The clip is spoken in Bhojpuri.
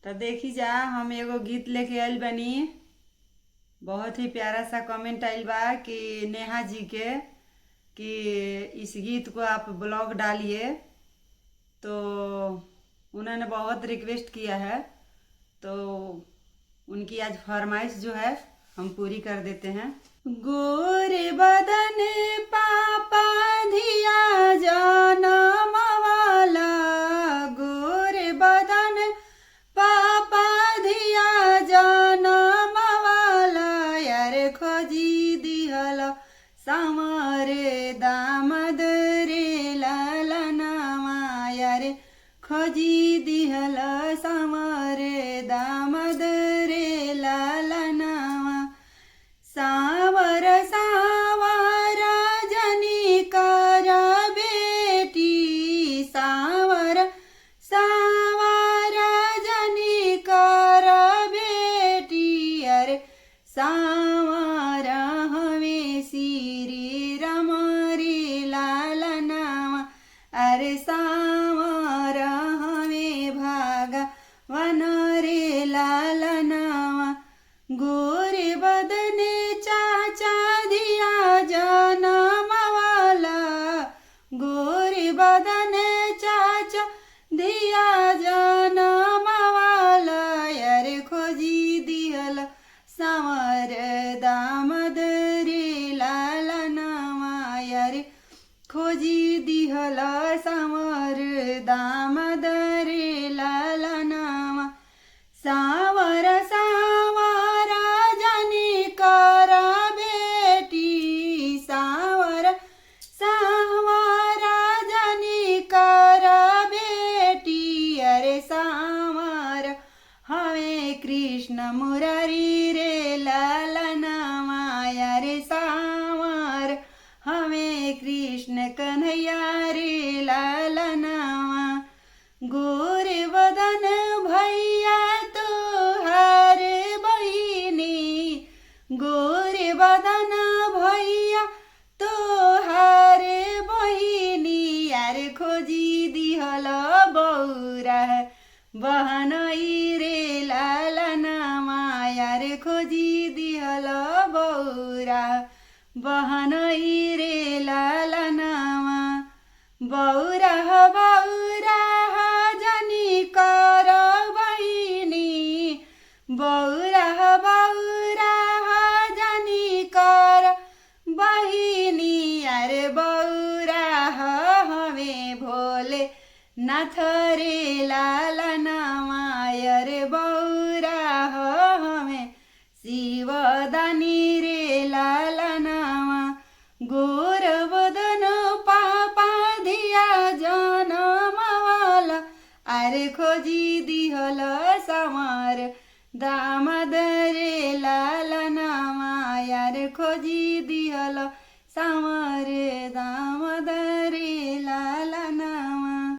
तो देखी जा हम एगो गीत लेके आइल बनी। बहुत ही प्यारा सा कमेंट आइल बा कि नेहा जी के कि इस गीत को आप ब्लॉग डालिए। तो उन्होंने बहुत रिक्वेस्ट किया है, तो उनकी आज फरमाइश जो है हम पूरी कर देते हैं। गोरे बदन पापा धिया जनम वाला, गोरे बदन पापा धिया जनम वाला, यार खोजी दिहल सामरे दामद रे लालनामा, यार खोजी दिहल सामरे दामद रे लालनामा। सावर सावर जनी कर बेटी, सावर सावर जनी कर बेटी, अरे सावर हमें श्री राम रे लालनामा, अरे सावर हमें भगवान रे लालनामा। गोरे बदने चाचा दिया जनम वाला, गोरे बदने चाचा दिया जनम वाला, यार खोजी दिहल सावर दामद रे लालनामा, यार खोजी दिहल सावर दामद रे लालनामा। सावर सावर जनी कर बेटी, सावर सावर जनी कर बेटी, अरे सावर हमें कृष्ण मुरारी रे लालनामा, अरे सावर हमें कृष्ण कन्हैया रे लालनामा। गोरे बदन भैया तोहार बहिनी, गोरे बदन भैया तोहार बहिनी, यार खोजी दिहल बौरा बहन रे लालनामा, यार खोजी दिहल बौरा बहन रे लालनामा। बौरा बौरा जनी कर बहिनी, बौरा बौरा जनी कर बहिनी, अरे बौरा हमें भोले नाथ रे लालनामा, अरे बौरा हमें शिवदानी रे लालनामा। गोर बदन पापा धिया जनम वाला, अरे खोजी दिहल सामर दामद रे लालनामा, यार खोजी दिहल सामर दामद रे लालनामा।